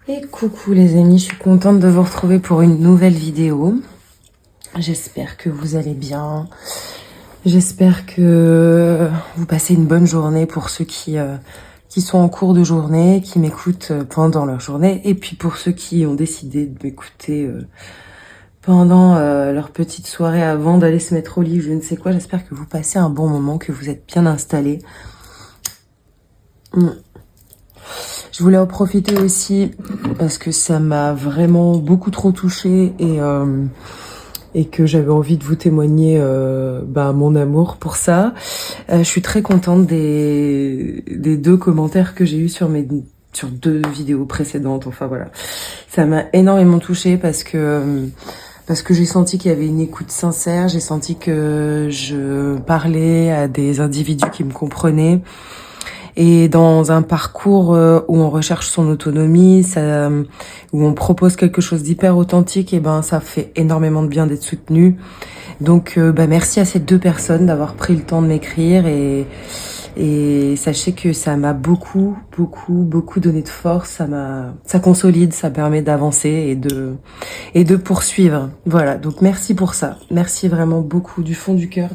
Et coucou les amis, je suis contente de vous retrouver pour une nouvelle vidéo. J'espère que vous allez bien. J'espère que vous passez une bonne journée pour ceux qui sont en cours de journée, qui m'écoutent pendant leur journée. Et puis pour ceux qui ont décidé de m'écouter pendant leur petite soirée avant d'aller se mettre au lit, je ne sais quoi. J'espère que vous passez un bon moment, que vous êtes bien installés. Je voulais en profiter aussi parce que ça m'a vraiment beaucoup trop touchée et que j'avais envie de vous témoigner mon amour pour ça. Je suis très contente des deux commentaires que j'ai eus sur deux vidéos précédentes. Enfin voilà, ça m'a énormément touchée parce que j'ai senti qu'il y avait une écoute sincère. J'ai senti que je parlais à des individus qui me comprenaient. Et dans un parcours où on recherche son autonomie, où on propose quelque chose d'hyper authentique, et ben ça fait énormément de bien d'être soutenu. Donc merci à ces deux personnes d'avoir pris le temps de m'écrire et sachez que ça m'a beaucoup donné de force. Ça consolide, ça permet d'avancer et de poursuivre. Voilà, donc merci pour ça. Merci vraiment beaucoup du fond du cœur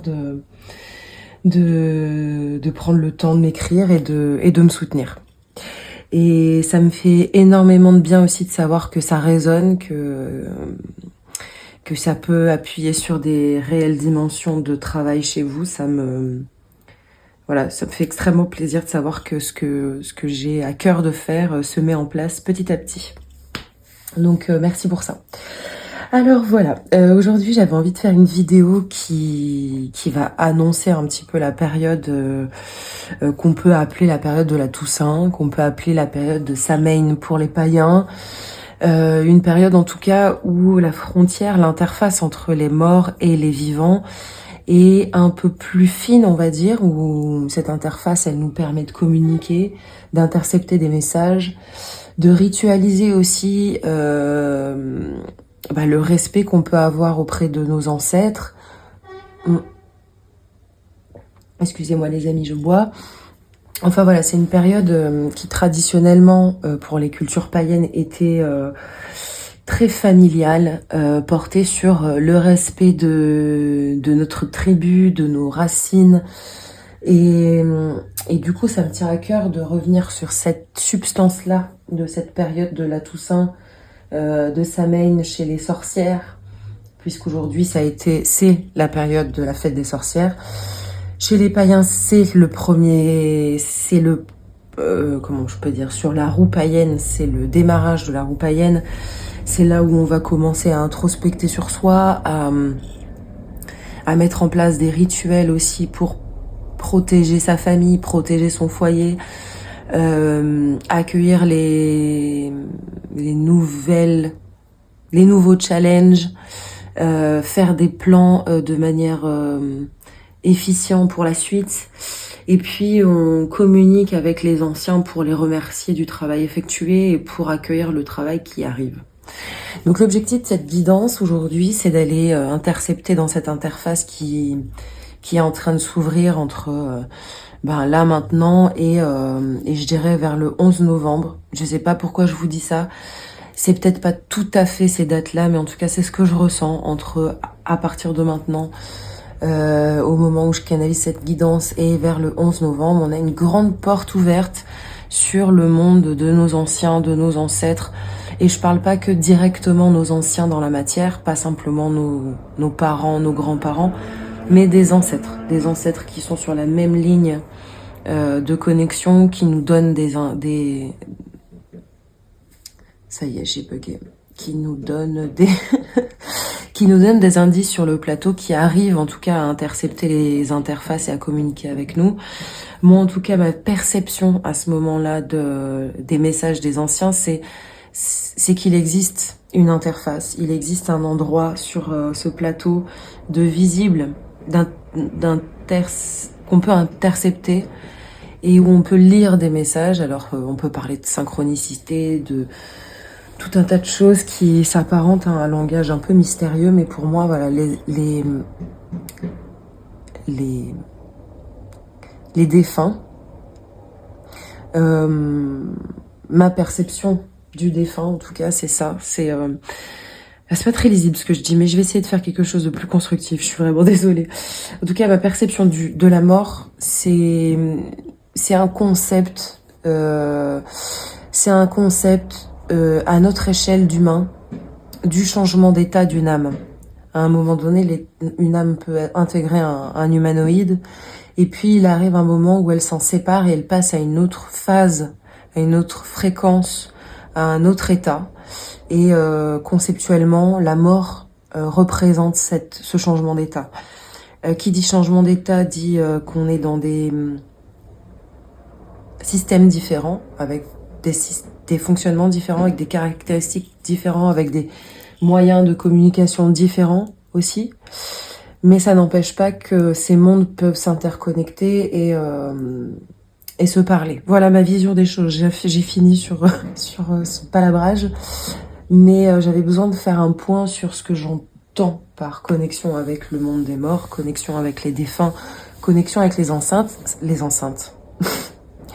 de prendre le temps de m'écrire et de me soutenir. Et ça me fait énormément de bien aussi de savoir que ça résonne, que ça peut appuyer sur des réelles dimensions de travail chez vous. Ça me fait extrêmement plaisir de savoir que ce que j'ai à cœur de faire se met en place petit à petit. Donc merci pour ça. Alors voilà, aujourd'hui j'avais envie de faire une vidéo qui va annoncer un petit peu la période qu'on peut appeler la période de la Toussaint, qu'on peut appeler la période de Samhain pour les païens. Une période en tout cas où la frontière, l'interface entre les morts et les vivants est un peu plus fine, on va dire, où cette interface, elle nous permet de communiquer, d'intercepter des messages, de ritualiser aussi le respect qu'on peut avoir auprès de nos ancêtres. Excusez-moi les amis, je bois. Enfin voilà, c'est une période qui traditionnellement, pour les cultures païennes, était très familiale, portée sur le respect de notre tribu, de nos racines. Et du coup, ça me tient à cœur de revenir sur cette substance-là, de cette période de la Toussaint, de Samhain chez les sorcières, puisqu'aujourd'hui c'est la période de la fête des sorcières. Chez les païens, comment je peux dire, sur la roue païenne, c'est le démarrage de la roue païenne. C'est là où on va commencer à introspecter sur soi, à mettre en place des rituels aussi pour protéger sa famille, protéger son foyer, accueillir les nouveaux challenges, faire des plans de manière efficient pour la suite. Et puis on communique avec les anciens pour les remercier du travail effectué et pour accueillir le travail qui arrive. Donc l'objectif de cette guidance aujourd'hui, c'est d'aller intercepter dans cette interface qui est en train de s'ouvrir entre là maintenant et je dirais vers le 11 novembre. Je sais pas pourquoi je vous dis ça. C'est peut-être pas tout à fait ces dates-là, mais en tout cas c'est ce que je ressens à partir de maintenant. Au moment où je canalise cette guidance et vers le 11 novembre, on a une grande porte ouverte sur le monde de nos anciens, de nos ancêtres. Et je parle pas que directement nos anciens dans la matière, pas simplement nos parents, nos grands-parents, mais des ancêtres qui sont sur la même ligne de connexion, qui nous donnent ça y est, j'ai bugué. Qui nous donnent des indices sur le plateau, qui arrivent en tout cas à intercepter les interfaces et à communiquer avec nous. Moi, en tout cas, ma perception à ce moment-là des messages des anciens, c'est qu'il existe une interface, il existe un endroit sur ce plateau de visible, qu'on peut intercepter et où on peut lire des messages. Alors, on peut parler de synchronicité, de tout un tas de choses qui s'apparentent à un langage un peu mystérieux, mais pour moi, voilà, les défunts, ma perception du défunt, en tout cas, c'est ça. C'est pas très lisible ce que je dis, mais je vais essayer de faire quelque chose de plus constructif. Je suis vraiment désolée. En tout cas, ma perception de la mort, c'est un concept, à notre échelle d'humain, du changement d'état d'une âme. À un moment donné, une âme peut intégrer un humanoïde, et puis il arrive un moment où elle s'en sépare et elle passe à une autre phase, à une autre fréquence, à un autre état. Et conceptuellement, la mort représente ce changement d'état. Qui dit changement d'état dit qu'on est dans des systèmes différents, avec des fonctionnements différents, avec des caractéristiques différents, avec des moyens de communication différents aussi. Mais ça n'empêche pas que ces mondes peuvent s'interconnecter et se parler. Voilà ma vision des choses. J'ai fini sur ce palabrage, mais j'avais besoin de faire un point sur ce que j'entends par connexion avec le monde des morts, connexion avec les défunts, connexion avec les enceintes,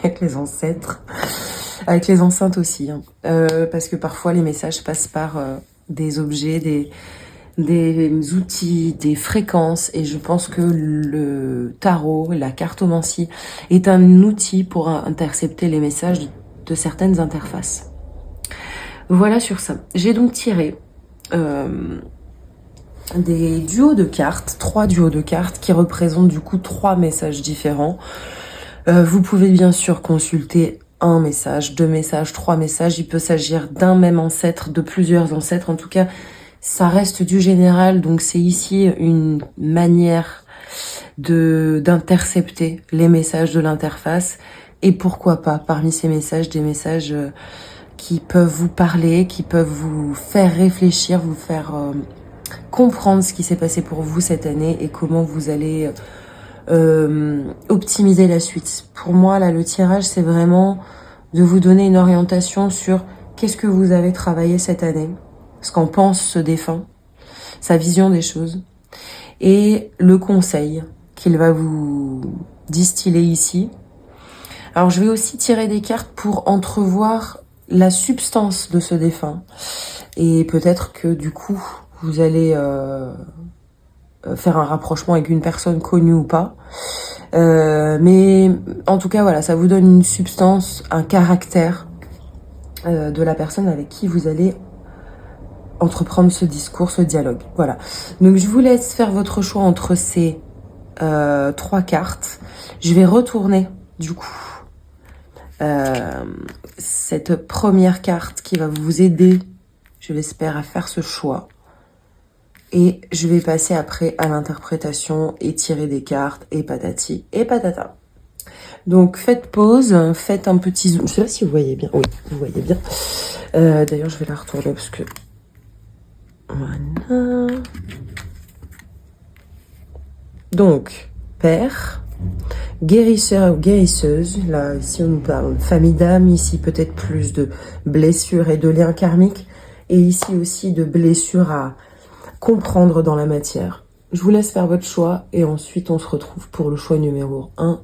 avec les ancêtres, avec les enceintes aussi, hein. Parce que parfois les messages passent par des objets, des outils, des fréquences, et je pense que le tarot, la cartomancie est un outil pour intercepter les messages de certaines interfaces. Voilà sur ça. J'ai donc tiré des duos de cartes, 3 duos de cartes qui représentent du coup 3 messages différents. Vous pouvez bien sûr consulter un message, 2 messages, 3 messages. Il peut s'agir d'un même ancêtre, de plusieurs ancêtres. En tout cas, ça reste du général. Donc c'est ici une manière d'intercepter les messages de l'interface. Et pourquoi pas, parmi ces messages, des messages qui peuvent vous parler, qui peuvent vous faire réfléchir, vous faire comprendre ce qui s'est passé pour vous cette année et comment vous allez optimiser la suite. Pour moi, là, le tirage, c'est vraiment de vous donner une orientation sur qu'est-ce que vous avez travaillé cette année, ce qu'en pense ce défunt, sa vision des choses, et le conseil qu'il va vous distiller ici. Alors, je vais aussi tirer des cartes pour entrevoir la substance de ce défunt. Et peut-être que du coup, vous allez faire un rapprochement avec une personne connue ou pas. Mais en tout cas, voilà, ça vous donne une substance, un caractère de la personne avec qui vous allez entreprendre ce discours, ce dialogue. Voilà. Donc, je vous laisse faire votre choix entre ces 3 cartes. Je vais retourner, du coup, cette première carte qui va vous aider, je l'espère, à faire ce choix. Et je vais passer après à l'interprétation et tirer des cartes et patati et patata. Donc faites pause, faites un petit zoom. Je sais pas si vous voyez bien. Oui, vous voyez bien. D'ailleurs, je vais la retourner parce que... Voilà. Donc, père, guérisseur ou guérisseuse. Là, ici, on nous parle de famille d'âme. Ici, peut-être plus de blessures et de liens karmiques. Et ici aussi, de blessures à comprendre dans la matière. Je vous laisse faire votre choix et ensuite, on se retrouve pour le choix numéro 1,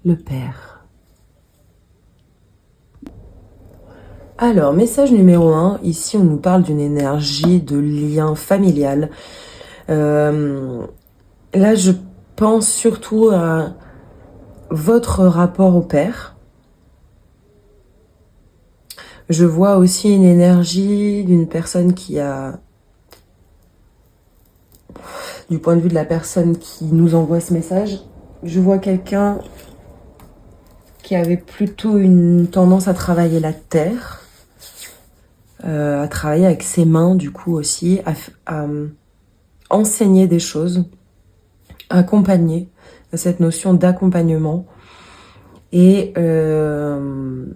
le père. Alors, message numéro 1. Ici, on nous parle d'une énergie de lien familial. Là, je pense surtout à votre rapport au père. Je vois aussi une énergie d'une personne qui a... Du point de vue de la personne qui nous envoie ce message, je vois quelqu'un qui avait plutôt une tendance à travailler la terre, à travailler avec ses mains du coup aussi, à enseigner des choses, accompagner, cette notion d'accompagnement. Et on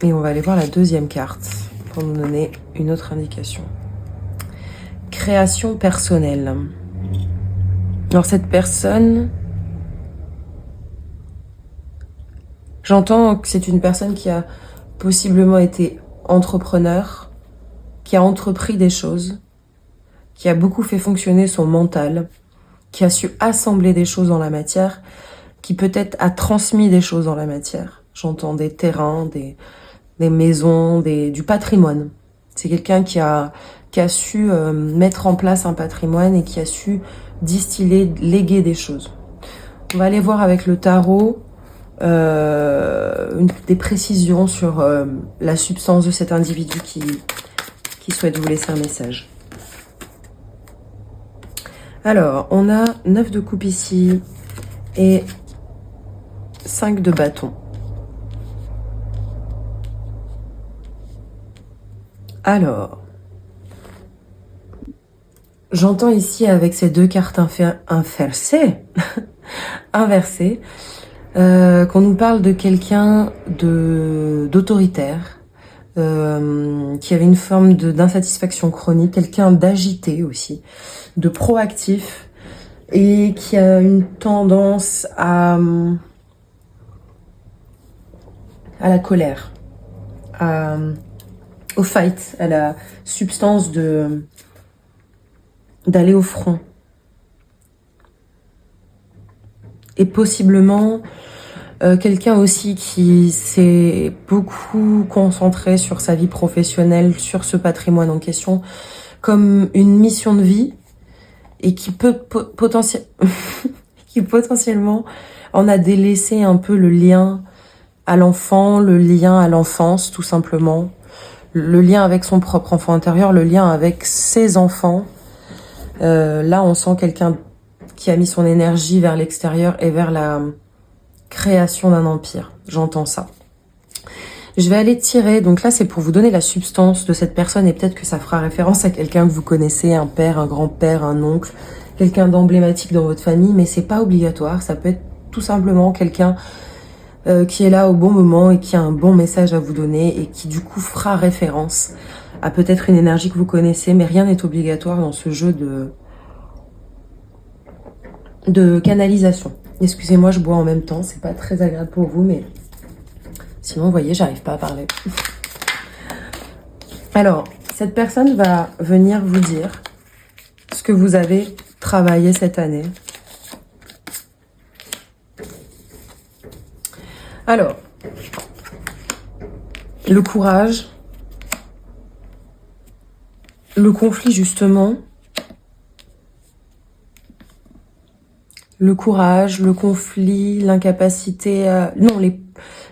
va aller voir la deuxième carte pour nous donner une autre indication. Création personnelle. Alors cette personne, j'entends que c'est une personne qui a possiblement été entrepreneur, qui a entrepris des choses, qui a beaucoup fait fonctionner son mental, qui a su assembler des choses dans la matière, qui peut-être a transmis des choses dans la matière. J'entends des terrains, des maisons, du patrimoine. C'est quelqu'un qui a su mettre en place un patrimoine et qui a su distiller, léguer des choses. On va aller voir avec le tarot des précisions sur la substance de cet individu qui souhaite vous laisser un message. Alors, on a 9 de coupe ici et 5 de bâton. Alors, j'entends ici avec ces deux cartes inversées, qu'on nous parle de quelqu'un d'autoritaire, qui avait une forme d'insatisfaction chronique, quelqu'un d'agité aussi, de proactif, et qui a une tendance à la colère, au fight, à la substance d'aller au front. Et possiblement quelqu'un aussi qui s'est beaucoup concentré sur sa vie professionnelle, sur ce patrimoine en question, comme une mission de vie, et qui peut potentiellement en a délaissé un peu le lien à l'enfant, le lien à l'enfance, tout simplement, le lien avec son propre enfant intérieur, le lien avec ses enfants. Là, on sent quelqu'un qui a mis son énergie vers l'extérieur et vers la création d'un empire. J'entends ça. Je vais aller tirer, donc là c'est pour vous donner la substance de cette personne et peut-être que ça fera référence à quelqu'un que vous connaissez, un père, un grand-père, un oncle, quelqu'un d'emblématique dans votre famille, mais c'est pas obligatoire, ça peut être tout simplement quelqu'un qui est là au bon moment et qui a un bon message à vous donner et qui du coup fera référence à peut-être une énergie que vous connaissez, mais rien n'est obligatoire dans ce jeu de canalisation. Excusez-moi, je bois en même temps, c'est pas très agréable pour vous, mais sinon, vous voyez, j'arrive pas à parler. Alors, cette personne va venir vous dire ce que vous avez travaillé cette année. Alors, le courage, le conflit justement, le courage, le conflit, l'incapacité,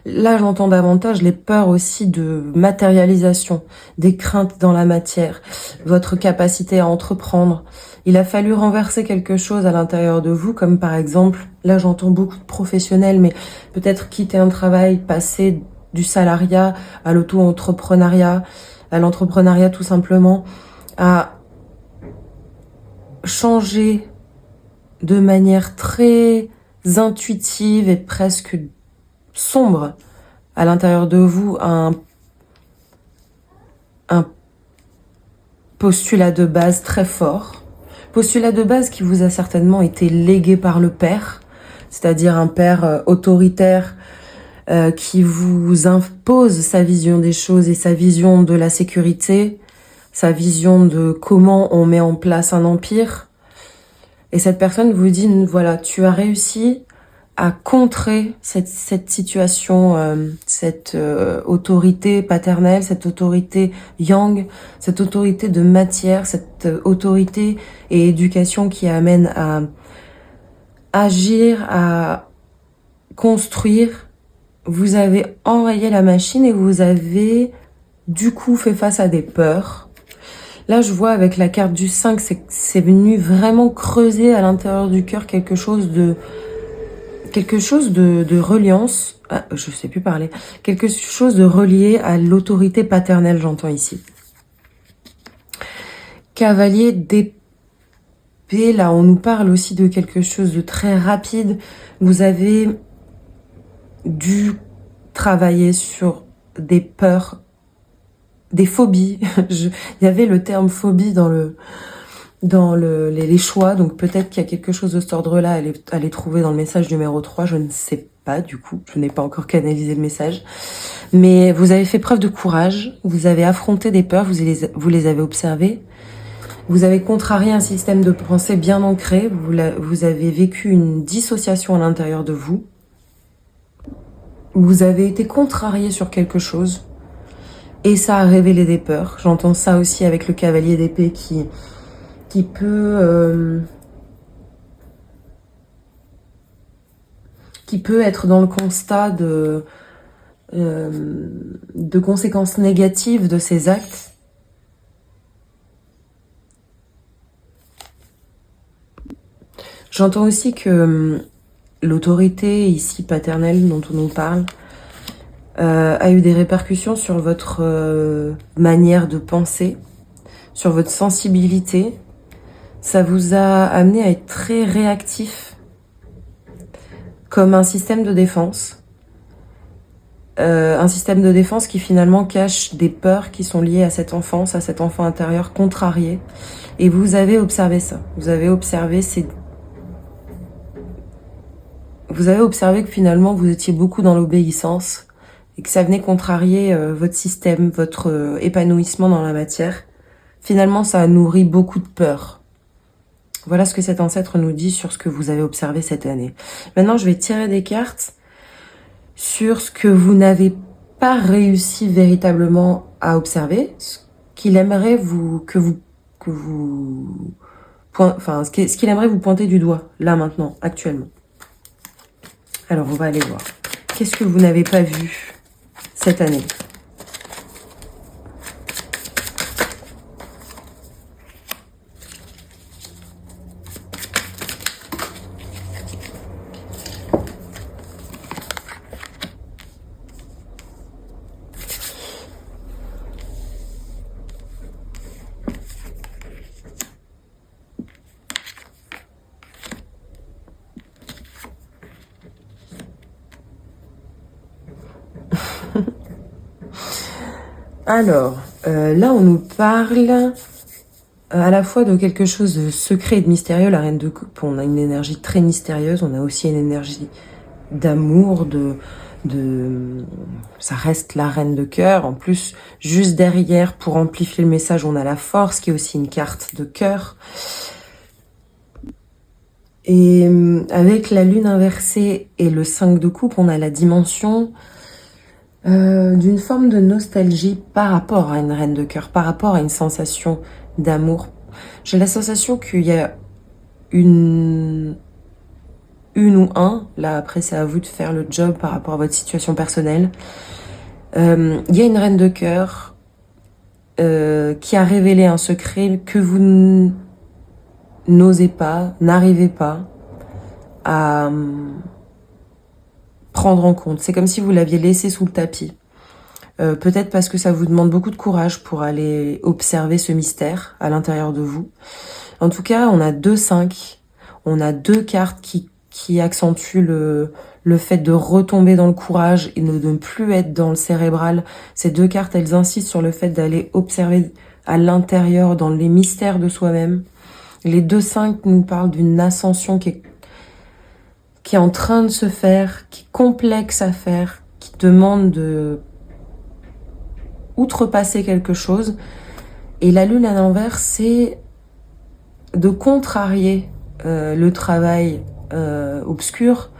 là j'entends davantage les peurs aussi de matérialisation, des craintes dans la matière, votre capacité à entreprendre. Il a fallu renverser quelque chose à l'intérieur de vous, comme par exemple, là j'entends beaucoup de professionnels, mais peut-être quitter un travail, passer du salariat à l'auto-entrepreneuriat, à l'entrepreneuriat tout simplement, à changer de manière très intuitive et presque sombre à l'intérieur de vous un postulat de base très fort. Postulat de base qui vous a certainement été légué par le père, c'est-à-dire un père autoritaire qui vous impose sa vision des choses et sa vision de la sécurité, sa vision de comment on met en place un empire. Et cette personne vous dit, voilà, tu as réussi à contrer cette situation, cette autorité paternelle, cette autorité yang, cette autorité de matière, cette autorité et éducation qui amène à agir, à construire. Vous avez enrayé la machine et vous avez du coup fait face à des peurs. Là, je vois avec la carte du 5, c'est venu vraiment creuser à l'intérieur du cœur quelque chose de reliance. Ah, je sais plus parler. Quelque chose de relié à l'autorité paternelle, j'entends ici. Cavalier d'épée, là, on nous parle aussi de quelque chose de très rapide. Vous avez dû travailler sur des peurs, des phobies. Il y avait le terme phobie dans les choix, donc peut-être qu'il y a quelque chose de cet ordre-là à les trouver dans le message numéro 3, je ne sais pas du coup, je n'ai pas encore canalisé le message. Mais vous avez fait preuve de courage, vous avez affronté des peurs, vous les avez observées, vous avez contrarié un système de pensée bien ancré, vous avez vécu une dissociation à l'intérieur de vous. Vous avez été contrarié sur quelque chose et ça a révélé des peurs. J'entends ça aussi avec le cavalier d'épée qui peut être dans le constat de conséquences négatives de ses actes. J'entends aussi que l'autorité ici paternelle dont on nous parle a eu des répercussions sur votre manière de penser, sur votre sensibilité. Ça vous a amené à être très réactif, comme un système de défense. Un système de défense qui finalement cache des peurs qui sont liées à cette enfance, à cet enfant intérieur contrarié. Et vous avez observé ça. Vous avez observé que finalement vous étiez beaucoup dans l'obéissance et que ça venait contrarier votre système, votre épanouissement dans la matière. Finalement, ça a nourri beaucoup de peur. Voilà ce que cet ancêtre nous dit sur ce que vous avez observé cette année. Maintenant, je vais tirer des cartes sur ce que vous n'avez pas réussi véritablement à observer, ce qu'il aimerait ce qu'il aimerait vous pointer du doigt, là, maintenant, actuellement. Alors, on va aller voir. Qu'est-ce que vous n'avez pas vu cette année ? Alors, là, on nous parle à la fois de quelque chose de secret et de mystérieux. La reine de coupe, on a une énergie très mystérieuse, on a aussi une énergie d'amour, ça reste la reine de cœur. En plus, juste derrière, pour amplifier le message, on a la force, qui est aussi une carte de cœur. Et avec la lune inversée et le 5 de coupe, on a la dimension d'une forme de nostalgie par rapport à une reine de cœur, par rapport à une sensation d'amour. J'ai la sensation qu'il y a une ou un, là après c'est à vous de faire le job par rapport à votre situation personnelle. Il y a une reine de cœur qui a révélé un secret que vous n'osez pas, n'arrivez pas à prendre en compte. C'est comme si vous l'aviez laissé sous le tapis. Peut-être parce que ça vous demande beaucoup de courage pour aller observer ce mystère à l'intérieur de vous. En tout cas, on a 2-5. On a 2 cartes qui accentuent le fait de retomber dans le courage et de ne plus être dans le cérébral. Ces 2 cartes, elles insistent sur le fait d'aller observer à l'intérieur, dans les mystères de soi-même. Les 2-5 nous parlent d'une ascension qui est en train de se faire, qui est complexe à faire, qui demande de outrepasser quelque chose. Et la lune à l'envers, c'est de contrarier le travail obscur,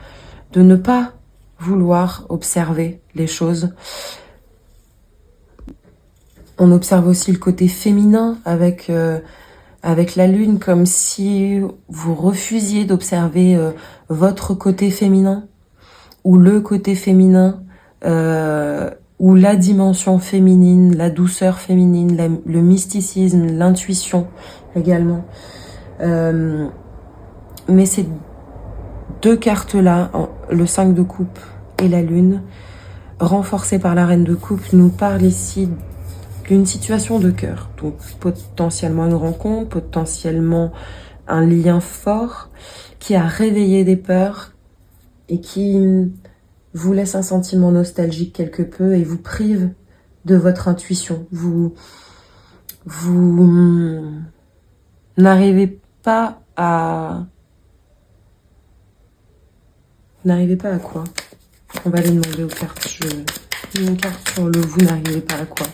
de ne pas vouloir observer les choses. On observe aussi le côté féminin avec la lune, comme si vous refusiez d'observer votre côté féminin, ou le côté féminin, ou la dimension féminine, la douceur féminine, le mysticisme, l'intuition également. Mais ces 2 cartes-là, le 5 de coupe et la lune, renforcées par la reine de coupe, nous parlent ici d'une situation de cœur. Donc potentiellement une rencontre, potentiellement un lien fort qui a réveillé des peurs et qui vous laisse un sentiment nostalgique quelque peu et vous prive de votre intuition. Vous n'arrivez pas à... Vous n'arrivez pas à quoi? On va aller demander aux cartes. J'ai une carte sur le vous n'arrivez pas à quoi.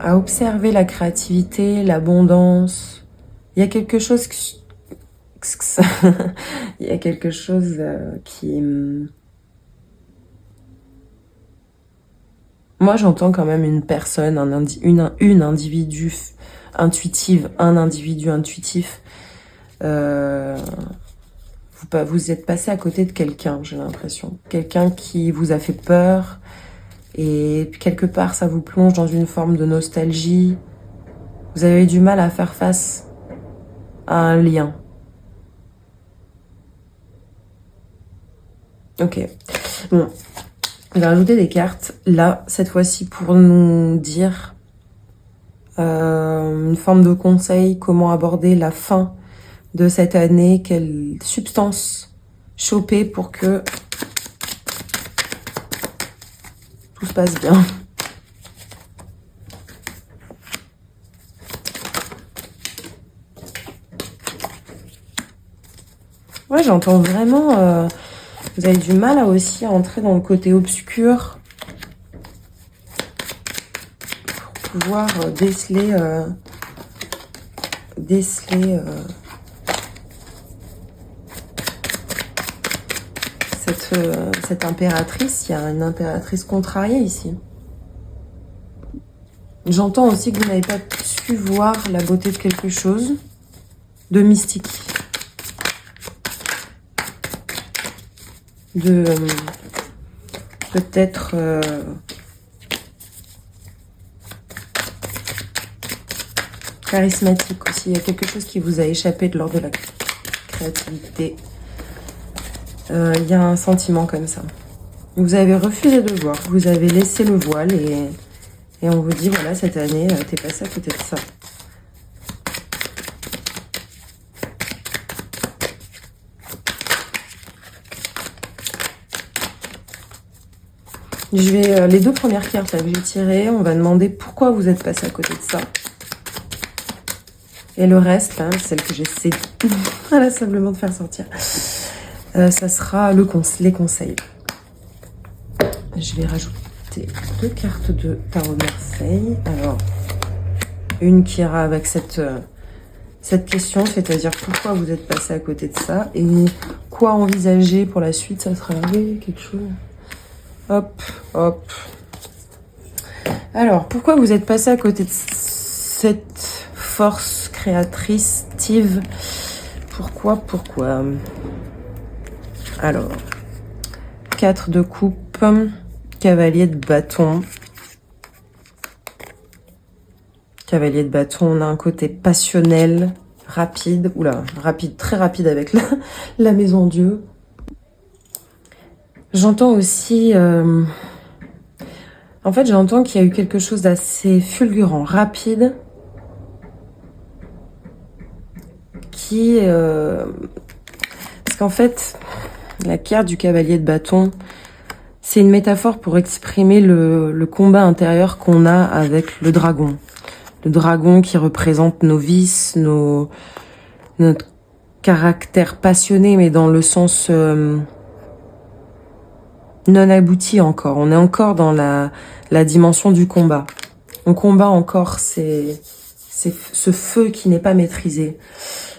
à observer la créativité, l'abondance. Il y a quelque chose il y a quelque chose qui... Moi, j'entends quand même une personne, une individu intuitive, un individu intuitif. Vous êtes passé à côté de quelqu'un, j'ai l'impression. Quelqu'un qui vous a fait peur. Et quelque part, ça vous plonge dans une forme de nostalgie. Vous avez eu du mal à faire face à un lien. Ok. Bon. Je vais rajouter des cartes, là, cette fois-ci, pour nous dire une forme de conseil, comment aborder la fin de cette année, quelle substance choper pour que tout se passe bien. Ouais, j'entends vraiment... vous avez du mal à aussi entrer dans le côté obscur pour pouvoir déceler cette impératrice. Il y a une impératrice contrariée ici. J'entends aussi que vous n'avez pas su voir la beauté de quelque chose de mystique. De peut-être charismatique aussi. Il y a quelque chose qui vous a échappé de l'ordre de la créativité. Il y a un sentiment comme ça. Vous avez refusé de voir, vous avez laissé le voile et on vous dit, voilà, cette année, t'es passé à côté de ça. Je vais, les deux premières cartes là, que j'ai tirées, on va demander pourquoi vous êtes passé à côté de ça. Et le reste, là, celle que j'essaie inlassablement de faire sortir, ça sera les conseils. Je vais rajouter 2 cartes de Tarot de Marseille. Alors, une qui ira avec cette question, c'est-à-dire pourquoi vous êtes passé à côté de ça et quoi envisager pour la suite. Ça sera quelque chose. Hop, hop. Alors, pourquoi vous êtes passé à côté de cette force créatrice-tive? Pourquoi? Alors, 4 de coupe, cavalier de bâton. Cavalier de bâton, on a un côté passionnel, rapide. Oula, rapide, très rapide avec la maison Dieu. J'entends aussi... en fait, j'entends qu'il y a eu quelque chose d'assez fulgurant, rapide, qui... parce qu'en fait, la carte du cavalier de bâton, c'est une métaphore pour exprimer le combat intérieur qu'on a avec le dragon. Le dragon qui représente nos vices, notre caractère passionné, mais dans le sens... non abouti encore. On est encore dans la dimension du combat. On combat encore ce feu qui n'est pas maîtrisé.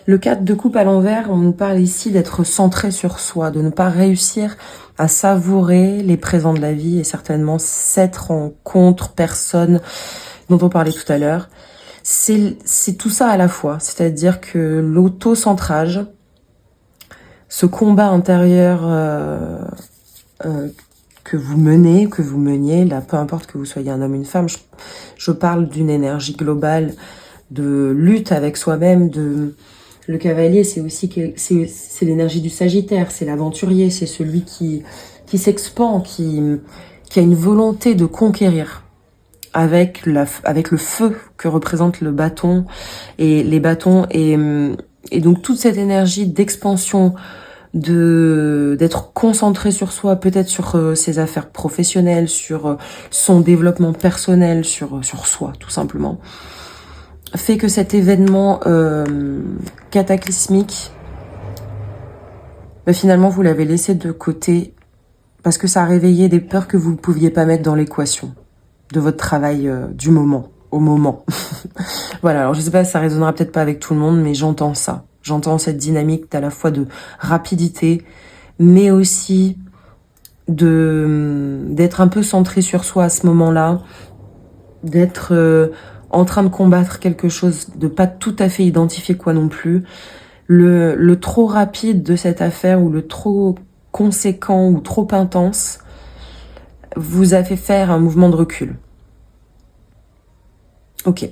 Le 4 de coupe à l'envers, on nous parle ici d'être centré sur soi, de ne pas réussir à savourer les présents de la vie et certainement cette rencontre, personne dont on parlait tout à l'heure. C'est tout ça à la fois. C'est-à-dire que l'auto-centrage, ce combat intérieur... que vous meniez, là, peu importe que vous soyez un homme, une femme, je parle d'une énergie globale de lutte avec soi-même. Le cavalier, c'est aussi c'est l'énergie du Sagittaire, c'est l'aventurier, c'est celui qui s'expand, qui a une volonté de conquérir avec le feu que représente le bâton et les bâtons et donc toute cette énergie d'expansion, d'être concentré sur soi, peut-être sur ses affaires professionnelles, sur son développement personnel, sur soi tout simplement, fait que cet événement cataclysmique, finalement vous l'avez laissé de côté parce que ça a réveillé des peurs que vous ne pouviez pas mettre dans l'équation de votre travail du moment au moment. Voilà, alors je sais pas, ça résonnera peut-être pas avec tout le monde, mais j'entends ça. J'entends cette dynamique à la fois de rapidité, mais aussi d'être un peu centré sur soi à ce moment-là, d'être en train de combattre quelque chose, de pas tout à fait identifier quoi non plus. Le trop rapide de cette affaire ou le trop conséquent ou trop intense vous a fait faire un mouvement de recul. Ok.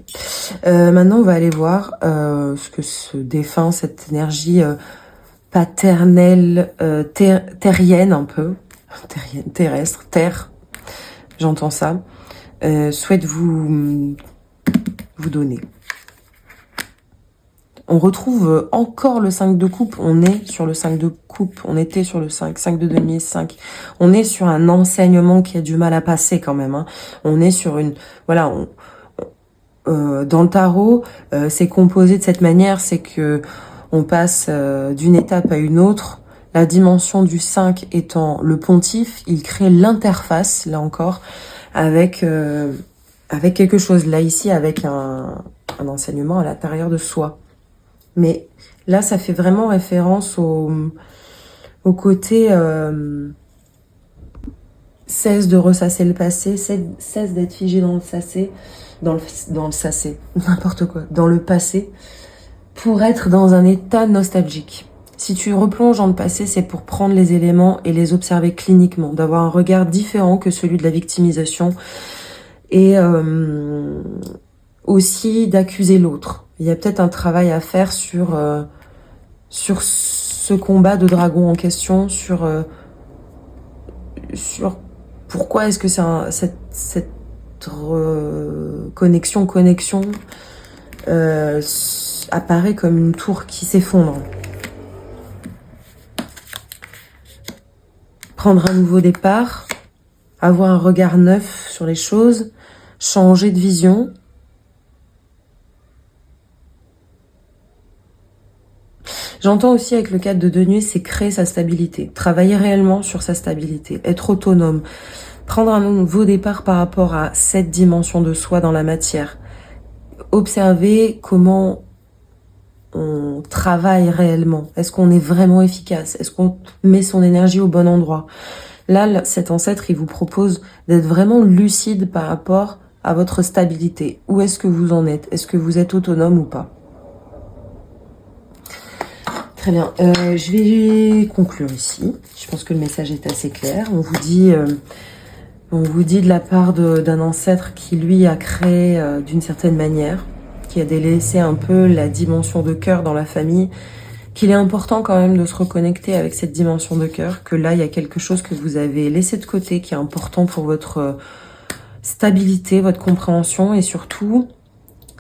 Maintenant, on va aller voir ce que se défend cette énergie paternelle, terrienne un peu, terrienne, terrestre, terre. J'entends ça. Souhaite vous donner. On retrouve encore le 5 de coupe, on est sur le 5 de coupe, on était sur le 5 de denier, 5. On est sur un enseignement qui a du mal à passer quand même. Hein. On est sur une... Voilà, dans le tarot, c'est composé de cette manière, c'est que on passe d'une étape à une autre. La dimension du 5 étant le pontife, il crée l'interface, là encore, avec quelque chose. Là, ici, avec un enseignement à l'intérieur de soi. Mais là, ça fait vraiment référence au côté cesse de ressasser le passé, cesse d'être figé dans le sasser, dans le sasser, n'importe quoi, dans le passé, pour être dans un état nostalgique. Si tu replonges dans le passé, c'est pour prendre les éléments et les observer cliniquement, d'avoir un regard différent que celui de la victimisation et aussi d'accuser l'autre. Il y a peut-être un travail à faire sur ce combat de dragon en question, sur pourquoi est-ce que c'est cette connexion apparaît comme une tour qui s'effondre. Prendre un nouveau départ, avoir un regard neuf sur les choses, changer de vision. J'entends aussi avec le cadre de denier, c'est créer sa stabilité, travailler réellement sur sa stabilité, être autonome, prendre un nouveau départ par rapport à cette dimension de soi dans la matière, observer comment on travaille réellement, est-ce qu'on est vraiment efficace, est-ce qu'on met son énergie au bon endroit. Là, cet ancêtre, il vous propose d'être vraiment lucide par rapport à votre stabilité. Où est-ce que vous en êtes? Est-ce que vous êtes autonome ou pas? Très bien, je vais conclure ici. Je pense que le message est assez clair. On vous dit de la part d'un ancêtre qui, lui, a créé d'une certaine manière, qui a délaissé un peu la dimension de cœur dans la famille, qu'il est important quand même de se reconnecter avec cette dimension de cœur, que là, il y a quelque chose que vous avez laissé de côté, qui est important pour votre stabilité, votre compréhension, et surtout,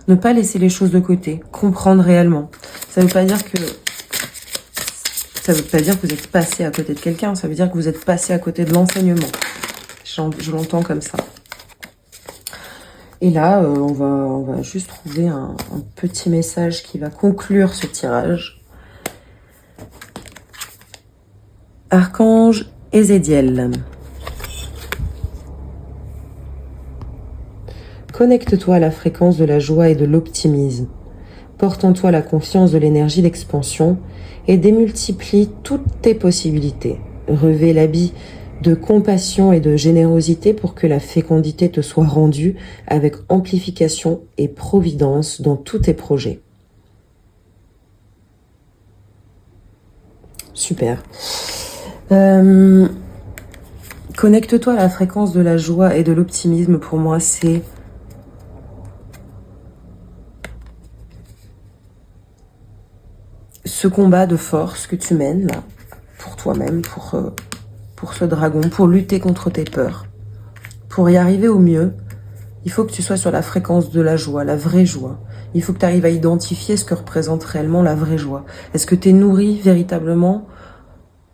ne pas laisser les choses de côté, comprendre réellement. Ça veut pas dire que vous êtes passé à côté de quelqu'un, ça veut dire que vous êtes passé à côté de l'enseignement. Je l'entends comme ça. Et là, on va juste trouver un petit message qui va conclure ce tirage. Archange Ézédiel. Connecte-toi à la fréquence de la joie et de l'optimisme. Porte en toi la confiance de l'énergie d'expansion et démultiplie toutes tes possibilités. Revêt l'habit de compassion et de générosité pour que la fécondité te soit rendue avec amplification et providence dans tous tes projets. Super. Connecte-toi à la fréquence de la joie et de l'optimisme. Pour moi, c'est ce combat de force que tu mènes là, pour toi-même, pour ce dragon, pour lutter contre tes peurs. Pour y arriver au mieux, il faut que tu sois sur la fréquence de la joie, la vraie joie. Il faut que tu arrives à identifier ce que représente réellement la vraie joie. Est-ce que tu es nourri véritablement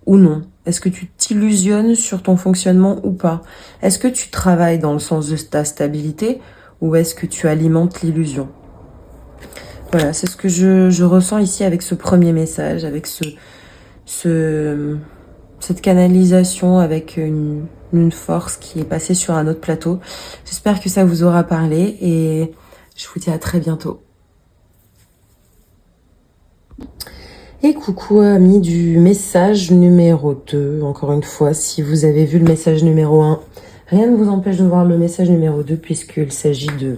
ou non? Est-ce que tu t'illusionnes sur ton fonctionnement ou pas? Est-ce que tu travailles dans le sens de ta stabilité ou est-ce que tu alimentes l'illusion? Voilà, c'est ce que je ressens ici avec ce premier message, avec cette canalisation, avec une force qui est passée sur un autre plateau. J'espère que ça vous aura parlé et Je vous dis à très bientôt. Et coucou amis du message numéro 2. Encore une fois, si vous avez vu le message numéro 1, rien ne vous empêche de voir le message numéro 2 puisqu'il s'agit de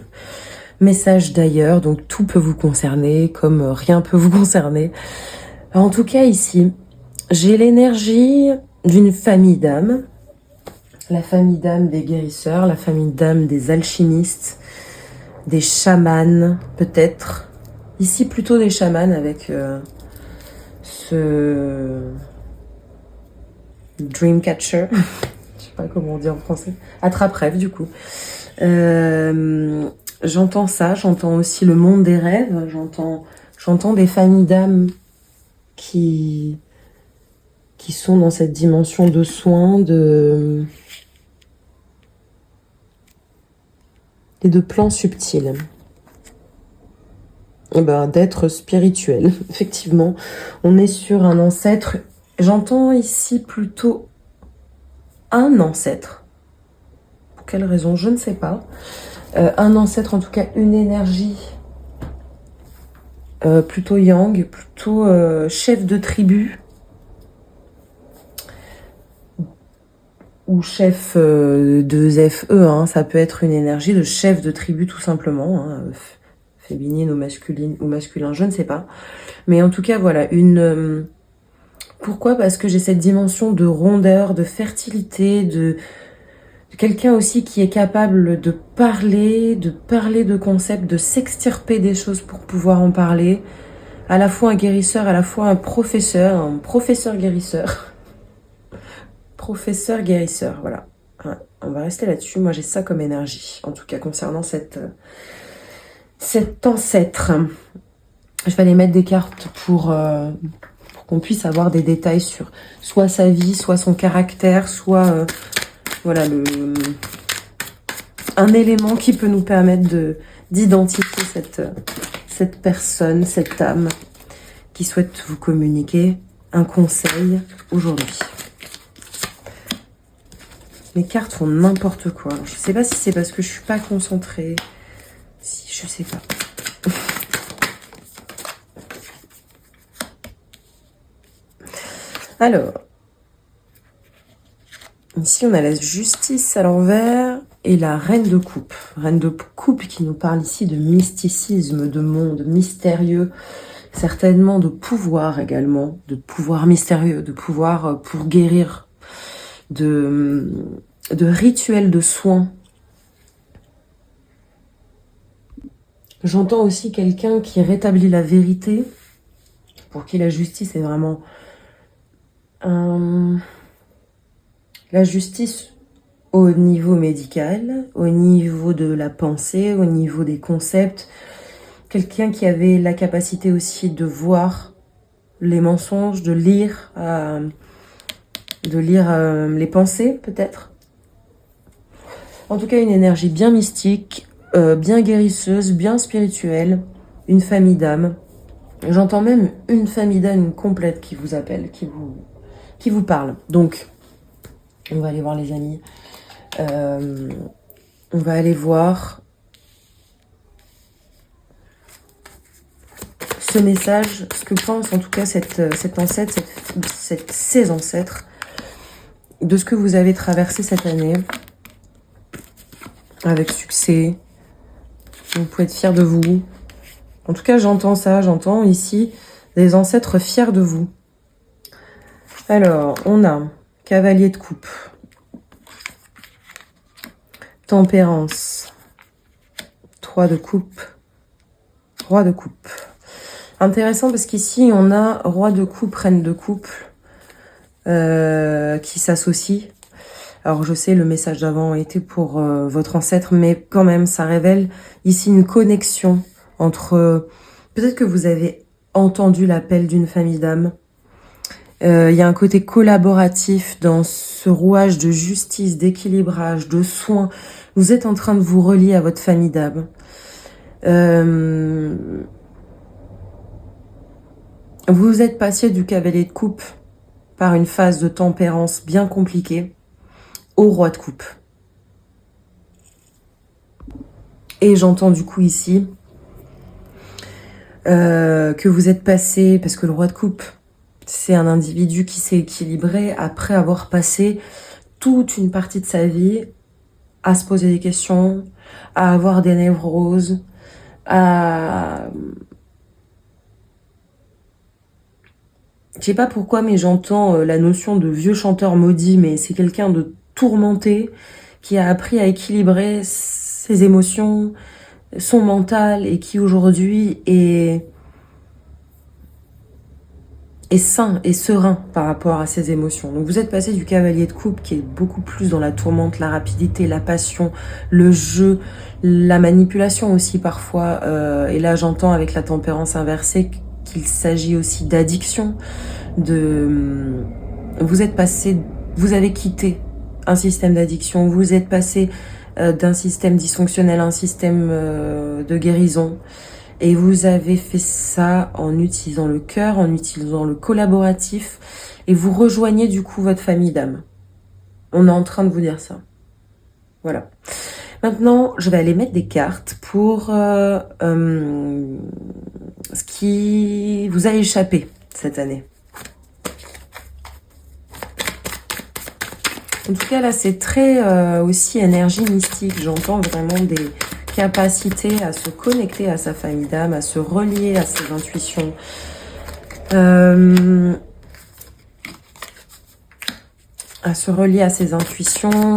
messages d'ailleurs. Donc tout peut vous concerner comme rien peut vous concerner. En tout cas ici, j'ai l'énergie d'une famille d'âmes. La famille d'âmes des guérisseurs, la famille d'âmes des alchimistes, des chamans peut-être. Ici plutôt des chamans avec ce dreamcatcher. Je sais pas comment on dit en français. Attrape-rêve du coup. J'entends ça, j'entends aussi le monde des rêves, j'entends des familles d'âmes qui sont dans cette dimension de soins, et de plans subtils. Et ben, d'être spirituel. Effectivement, on est sur un ancêtre. J'entends ici plutôt un ancêtre. Pour quelle raison, je ne sais pas. Un ancêtre, en tout cas, une énergie plutôt yang, plutôt chef de tribu. Ou chef de FE, hein, ça peut être une énergie de chef de tribu tout simplement, hein, féminine ou masculin, je ne sais pas. Mais en tout cas, voilà, pourquoi? Parce que j'ai cette dimension de rondeur, de fertilité, de quelqu'un aussi qui est capable de parler de concepts, de s'extirper des choses pour pouvoir en parler. À la fois un guérisseur, à la fois un professeur guérisseur. Professeur guérisseur, voilà. Ouais, on va rester là-dessus. Moi, j'ai ça comme énergie, en tout cas concernant cet ancêtre. Je vais aller mettre des cartes pour qu'on puisse avoir des détails sur soit sa vie, soit son caractère, soit voilà un élément qui peut nous permettre d'identifier cette personne, cette âme qui souhaite vous communiquer un conseil aujourd'hui. Mes cartes font n'importe quoi. Je sais pas si c'est parce que je suis pas concentrée. Si, je sais pas. Alors, ici on a la justice à l'envers et la reine de coupe. Reine de coupe qui nous parle ici de mysticisme, de monde mystérieux, certainement de pouvoir également, de pouvoir mystérieux, de pouvoir pour guérir, de rituels de soins. J'entends aussi quelqu'un qui rétablit la vérité, pour qui la justice est vraiment la justice au niveau médical, au niveau de la pensée, au niveau des concepts. Quelqu'un qui avait la capacité aussi de voir les mensonges, de lire les pensées peut-être. En tout cas, une énergie bien mystique, bien guérisseuse, bien spirituelle, une famille d'âmes. J'entends même une famille d'âmes complète qui vous appelle, qui vous parle. Donc, on va aller voir les amis. On va aller voir ce message, ce que pense en tout cas cet ancêtre, ces ancêtres, de ce que vous avez traversé cette année, avec succès. Vous pouvez être fiers de vous. En tout cas, j'entends ça, j'entends ici des ancêtres fiers de vous. Alors, on a cavalier de coupe, tempérance, 3 de coupe, roi de coupe. Intéressant parce qu'ici, on a roi de coupe, reine de coupe qui s'associent. Alors, je sais, le message d'avant était pour votre ancêtre, mais quand même, ça révèle ici une connexion entre... peut-être que vous avez entendu l'appel d'une famille d'âmes. Il y a un côté collaboratif dans ce rouage de justice, d'équilibrage, de soins. Vous êtes en train de vous relier à votre famille d'âmes. Vous êtes passé du cavalier de coupe par une phase de tempérance bien compliquée au roi de coupe. Et j'entends du coup ici que vous êtes passé, parce que le roi de coupe, c'est un individu qui s'est équilibré après avoir passé toute une partie de sa vie à se poser des questions, à avoir des névroses, à... Je sais pas pourquoi, mais j'entends la notion de vieux chanteur maudit, mais c'est quelqu'un de tourmenté qui a appris à équilibrer ses émotions, son mental, et qui aujourd'hui est sain et serein par rapport à ses émotions. Donc vous êtes passé du cavalier de coupe qui est beaucoup plus dans la tourmente, la rapidité, la passion, le jeu, la manipulation aussi parfois. Et là j'entends avec la tempérance inversée qu'il s'agit aussi d'addiction. Vous êtes passé, vous avez quitté un système d'addiction, vous êtes passé d'un système dysfonctionnel à un système de guérison. Et vous avez fait ça en utilisant le cœur, en utilisant le collaboratif. Et vous rejoignez du coup votre famille d'âme. On est en train de vous dire ça. Voilà. Maintenant, je vais aller mettre des cartes pour ce qui vous a échappé cette année. En tout cas, là, c'est très aussi énergie mystique. J'entends vraiment des capacité à se connecter à sa famille d'âme, à se relier à ses intuitions. À se relier à ses intuitions.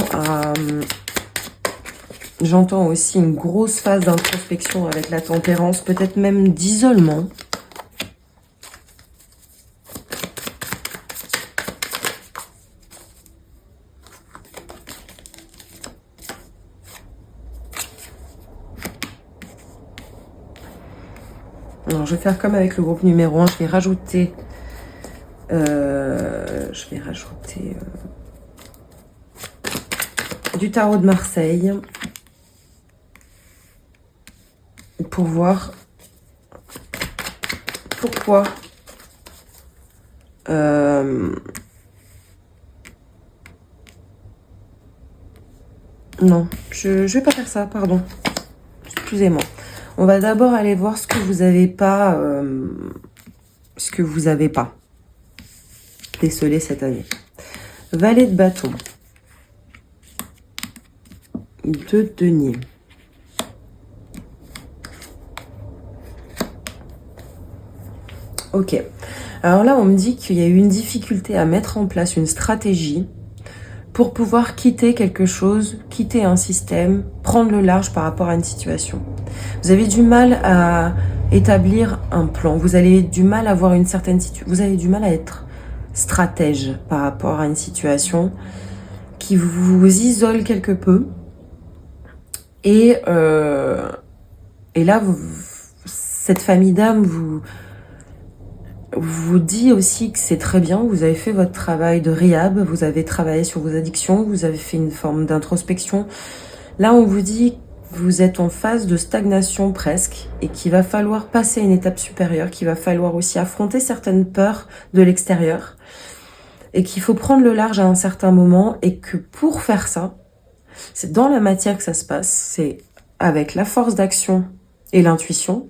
J'entends aussi une grosse phase d'introspection avec la tempérance, peut-être même d'isolement. Alors, je vais faire comme avec le groupe numéro 1, je vais rajouter du tarot de Marseille pour voir pourquoi non, je vais pas faire ça, pardon. Excusez-moi. On va d'abord aller voir ce que vous avez pas, décelé cette année. Valet de bâton. 2 deniers. Ok. Alors là, on me dit qu'il y a eu une difficulté à mettre en place une stratégie pour pouvoir quitter quelque chose, quitter un système, prendre le large par rapport à une situation. Vous avez du mal à établir un plan. Vous avez du mal à avoir une certaine situation. Vous avez du mal à être stratège par rapport à une situation qui vous isole quelque peu. Et là, cette famille d'âme vous dit aussi que c'est très bien, vous avez fait votre travail de rehab, vous avez travaillé sur vos addictions, vous avez fait une forme d'introspection. Là, on vous dit que vous êtes en phase de stagnation presque et qu'il va falloir passer à une étape supérieure, qu'il va falloir aussi affronter certaines peurs de l'extérieur et qu'il faut prendre le large à un certain moment et que pour faire ça, c'est dans la matière que ça se passe, c'est avec la force d'action et l'intuition,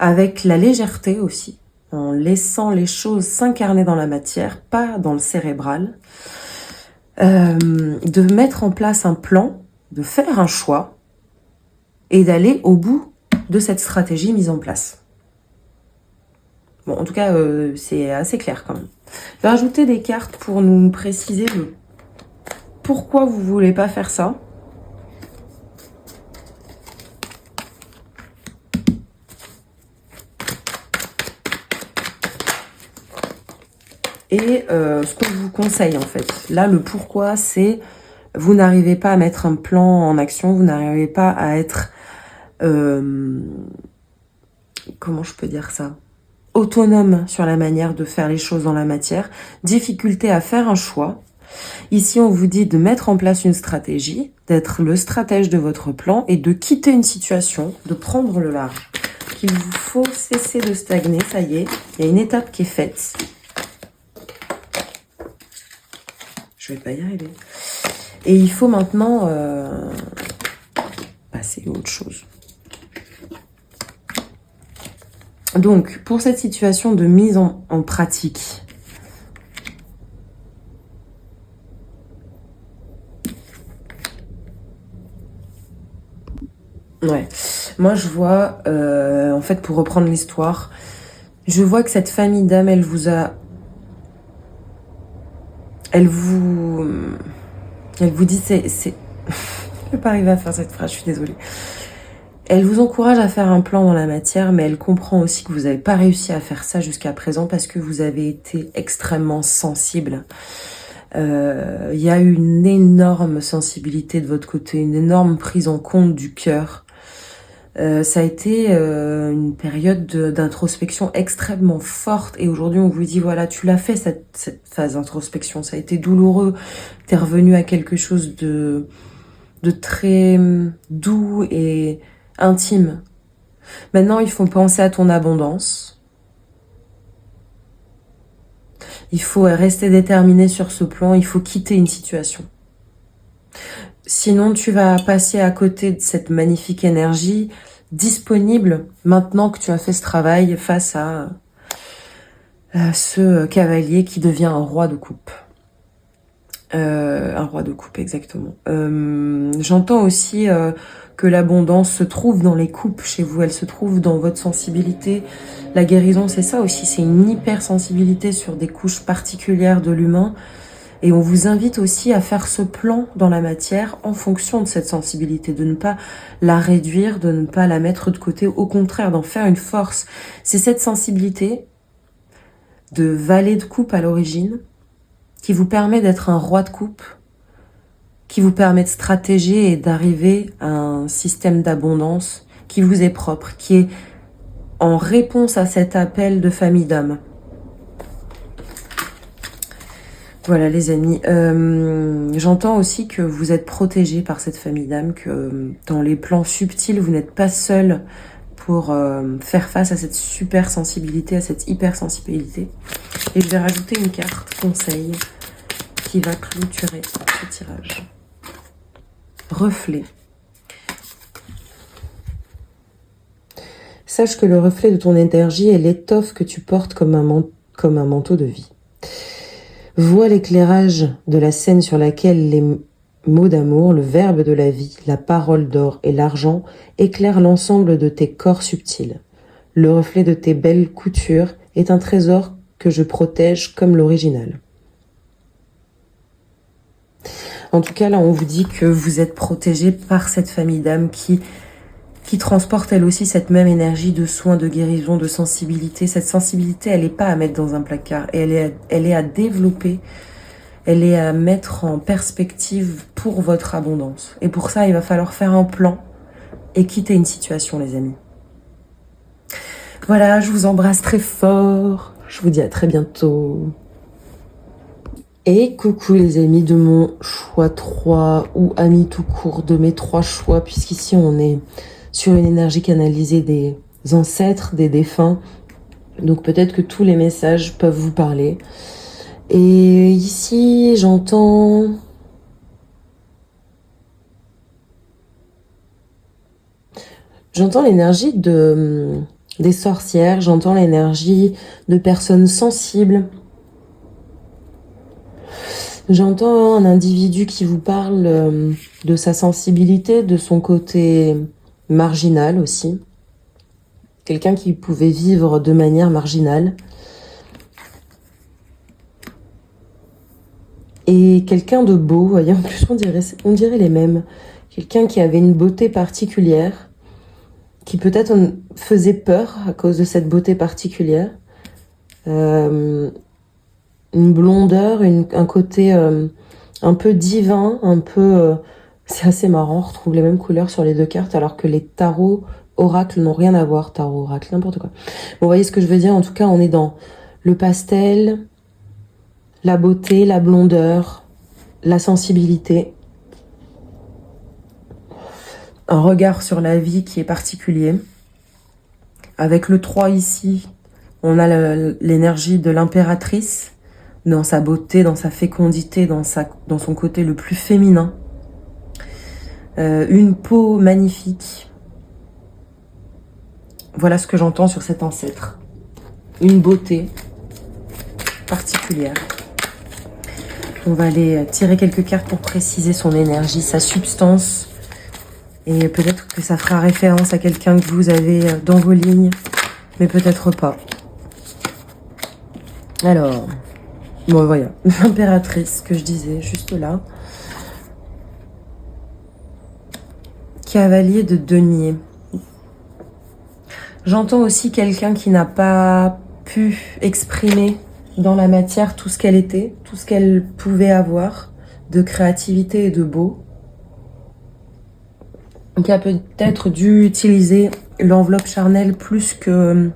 avec la légèreté aussi, en laissant les choses s'incarner dans la matière, pas dans le cérébral, de mettre en place un plan, de faire un choix et d'aller au bout de cette stratégie mise en place. Bon, en tout cas, c'est assez clair quand même. Je vais rajouter des cartes pour nous préciser le pourquoi vous voulez pas faire ça. Et ce que je vous conseille en fait. Là, le pourquoi, c'est vous n'arrivez pas à mettre un plan en action, vous n'arrivez pas à être... comment je peux dire ça ? Autonome sur la manière de faire les choses dans la matière. Difficulté à faire un choix. Ici, on vous dit de mettre en place une stratégie, d'être le stratège de votre plan et de quitter une situation, de prendre le large. Qu'il vous faut cesser de stagner, ça y est, il y a une étape qui est faite. Je vais pas y arriver. Et il faut maintenant passer passer à autre chose. Donc, pour cette situation de mise en pratique, ouais, moi je vois, en fait, pour reprendre l'histoire, je vois que cette famille d'âmes, elle vous dit, je vais pas arriver à faire cette phrase, je suis désolée. Elle vous encourage à faire un plan dans la matière, mais elle comprend aussi que vous n'avez pas réussi à faire ça jusqu'à présent parce que vous avez été extrêmement sensible. Il y a une énorme sensibilité de votre côté, une énorme prise en compte du cœur. Ça a été une période d'introspection extrêmement forte et aujourd'hui on vous dit voilà, tu l'as fait cette phase d'introspection, ça a été douloureux, t'es revenu à quelque chose de très doux et intime. Maintenant, il faut penser à ton abondance. Il faut rester déterminé sur ce plan. Il faut quitter une situation. Sinon, tu vas passer à côté de cette magnifique énergie disponible maintenant que tu as fait ce travail face à ce cavalier qui devient un roi de coupe. Un roi de coupe, exactement. J'entends aussi que l'abondance se trouve dans les coupes chez vous, elle se trouve dans votre sensibilité. La guérison, c'est ça aussi, c'est une hypersensibilité sur des couches particulières de l'humain. Et on vous invite aussi à faire ce plan dans la matière en fonction de cette sensibilité, de ne pas la réduire, de ne pas la mettre de côté, au contraire, d'en faire une force. C'est cette sensibilité de valet de coupe à l'origine qui vous permet d'être un roi de coupe, qui vous permet de stratéger et d'arriver à un système d'abondance qui vous est propre, qui est en réponse à cet appel de famille d'âme. Voilà les amis, j'entends aussi que vous êtes protégés par cette famille d'âme, que dans les plans subtils, vous n'êtes pas seul pour faire face à cette super sensibilité, à cette hypersensibilité. Et je vais rajouter une carte conseil qui va clôturer ce tirage. Reflet. Sache que le reflet de ton énergie est l'étoffe que tu portes comme un manteau de vie. Vois l'éclairage de la scène sur laquelle les mots d'amour, le verbe de la vie, la parole d'or et l'argent éclairent l'ensemble de tes corps subtils. Le reflet de tes belles coutures est un trésor que je protège comme l'original. En tout cas, là, on vous dit que vous êtes protégé par cette famille d'âmes qui transporte elle aussi cette même énergie de soin, de guérison, de sensibilité. Cette sensibilité, elle n'est pas à mettre dans un placard, elle est à développer, elle est à mettre en perspective pour votre abondance. Et pour ça, il va falloir faire un plan et quitter une situation, les amis. Voilà, je vous embrasse très fort. Je vous dis à très bientôt. Et coucou les amis de mon choix 3 ou amis tout court de mes 3 choix, puisqu'ici on est sur une énergie canalisée des ancêtres, des défunts. Donc peut-être que tous les messages peuvent vous parler. Et ici, j'entends l'énergie des sorcières, j'entends l'énergie de personnes sensibles. J'entends un individu qui vous parle de sa sensibilité, de son côté marginal aussi. Quelqu'un qui pouvait vivre de manière marginale. Et quelqu'un de beau, vous voyez, en plus on dirait les mêmes. Quelqu'un qui avait une beauté particulière, qui peut-être faisait peur à cause de cette beauté particulière. Une blondeur, un côté un peu divin, un peu... c'est assez marrant, on retrouve les mêmes couleurs sur les deux cartes, alors que les tarots oracles n'ont rien à voir. Tarot, oracle, n'importe quoi. Bon, vous voyez ce que je veux dire, en tout cas, on est dans le pastel, la beauté, la blondeur, la sensibilité. Un regard sur la vie qui est particulier. Avec le 3 ici, on a l'énergie de l'impératrice, dans sa beauté, dans sa fécondité, dans son côté le plus féminin. une peau magnifique. Voilà ce que j'entends sur cet ancêtre. Une beauté particulière. On va aller tirer quelques cartes pour préciser son énergie, sa substance. Et peut-être que ça fera référence à quelqu'un que vous avez dans vos lignes, mais peut-être pas. Alors, bon voilà, l'impératrice que je disais juste là. Cavalier de denier. J'entends aussi quelqu'un qui n'a pas pu exprimer dans la matière tout ce qu'elle était, tout ce qu'elle pouvait avoir de créativité et de beau. Qui a peut-être dû utiliser l'enveloppe charnelle plus que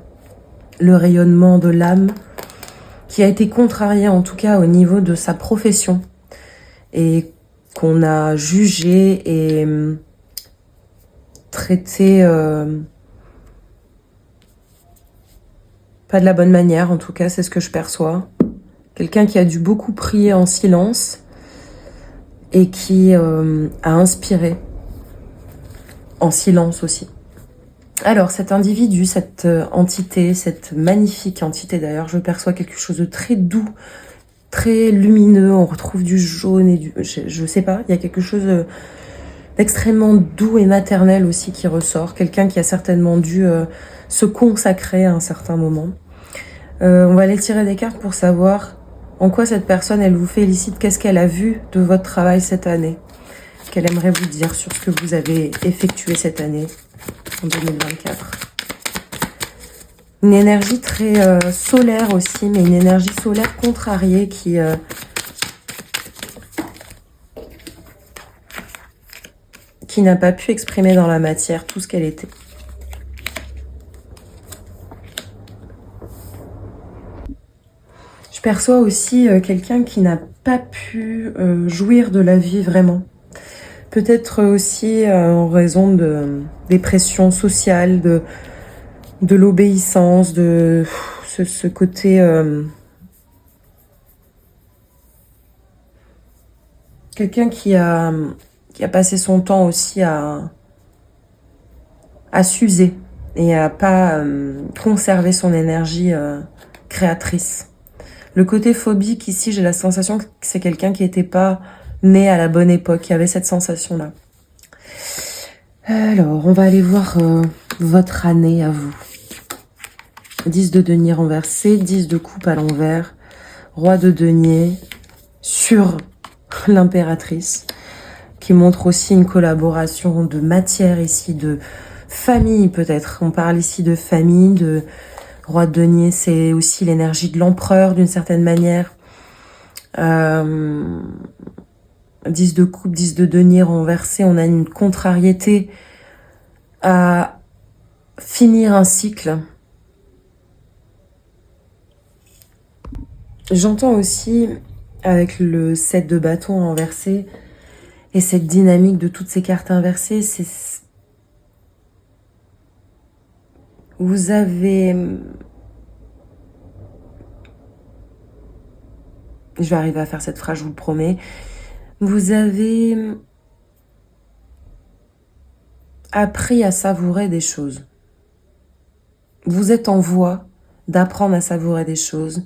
le rayonnement de l'âme, qui a été contrarié en tout cas au niveau de sa profession et qu'on a jugé et traité pas de la bonne manière, en tout cas c'est ce que je perçois. Quelqu'un qui a dû beaucoup prier en silence et qui a inspiré en silence aussi. Alors cet individu, cette entité, cette magnifique entité d'ailleurs, je perçois quelque chose de très doux, très lumineux, on retrouve du jaune et du... Je sais pas, il y a quelque chose d'extrêmement doux et maternel aussi qui ressort. Quelqu'un qui a certainement dû se consacrer à un certain moment. On va aller tirer des cartes pour savoir en quoi cette personne, elle vous félicite, qu'est-ce qu'elle a vu de votre travail cette année, qu'elle aimerait vous dire sur ce que vous avez effectué cette année, en 2024. Une énergie très solaire aussi, mais une énergie solaire contrariée qui n'a pas pu exprimer dans la matière tout ce qu'elle était. Je perçois aussi quelqu'un qui n'a pas pu jouir de la vie vraiment. Peut-être aussi en raison des pressions sociales, de l'obéissance, de ce côté... quelqu'un qui a passé son temps aussi à s'user et à pas conserver son énergie créatrice. Le côté phobique ici, j'ai la sensation que c'est quelqu'un qui n'était pas né à la bonne époque, qui avait cette sensation-là. Alors, on va aller voir votre année à vous. 10 de denier renversé, 10 de coupe à l'envers, roi de denier sur l'impératrice, qui montre aussi une collaboration de matière ici, de famille peut-être. On parle ici de famille, de roi de denier, c'est aussi l'énergie de l'empereur d'une certaine manière. 10 de coupe, 10 de denier renversé, on a une contrariété à finir un cycle. J'entends aussi, avec le 7 de bâton renversé, et cette dynamique de toutes ces cartes inversées, c'est... Vous avez... Je vais arriver à faire cette phrase, je vous le promets. Vous avez appris à savourer des choses. Vous êtes en voie d'apprendre à savourer des choses,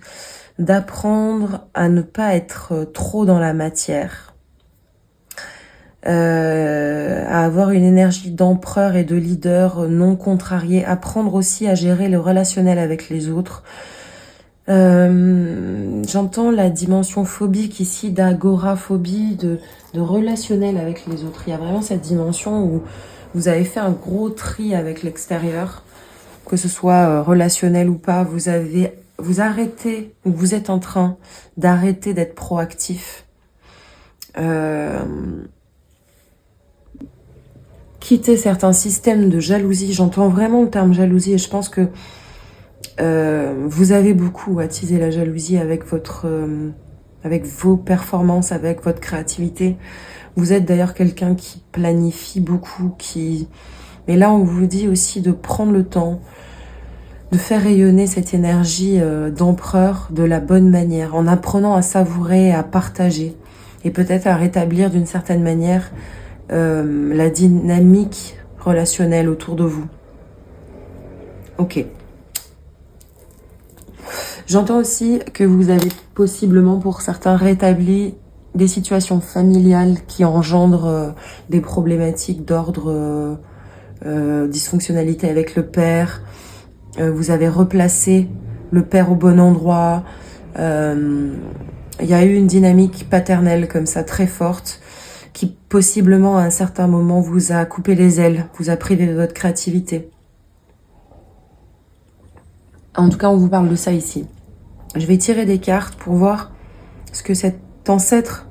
d'apprendre à ne pas être trop dans la matière, à avoir une énergie d'empereur et de leader non contrariée, apprendre aussi à gérer le relationnel avec les autres. J'entends la dimension phobique ici, d'agoraphobie, de relationnel avec les autres. Il y a vraiment cette dimension où vous avez fait un gros tri avec l'extérieur, que ce soit relationnel ou pas. Vous arrêtez, ou vous êtes en train d'arrêter d'être proactif. Quitter certains systèmes de jalousie. J'entends vraiment le terme jalousie et je pense que vous avez beaucoup attisé la jalousie avec avec vos performances, avec votre créativité. Vous êtes d'ailleurs quelqu'un qui planifie beaucoup, mais là on vous dit aussi de prendre le temps, de faire rayonner cette énergie d'empereur de la bonne manière, en apprenant à savourer, à partager, et peut-être à rétablir d'une certaine manière la dynamique relationnelle autour de vous. Ok. J'entends aussi que vous avez possiblement, pour certains, rétabli des situations familiales qui engendrent des problématiques d'ordre dysfonctionnalité avec le père. Vous avez replacé le père au bon endroit. Il y a eu une dynamique paternelle comme ça très forte qui possiblement à un certain moment vous a coupé les ailes, vous a privé de votre créativité. En tout cas, on vous parle de ça ici. Je vais tirer des cartes pour voir ce que cet ancêtre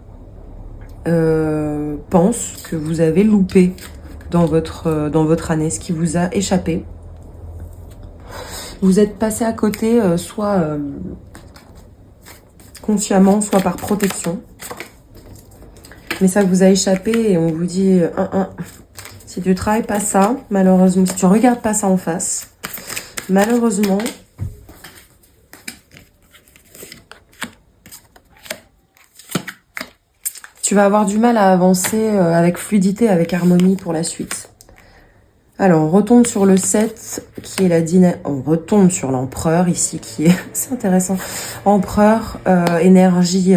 pense que vous avez loupé dans votre année, ce qui vous a échappé. Vous êtes passé à côté, soit consciemment, soit par protection. Mais ça vous a échappé et on vous dit si tu travailles pas ça, malheureusement, si tu regardes pas ça en face, malheureusement, tu vas avoir du mal à avancer avec fluidité, avec harmonie pour la suite. Alors, on retombe sur le 7, qui est la dynamique. On retombe sur l'empereur, ici, qui est... C'est intéressant. Empereur, énergie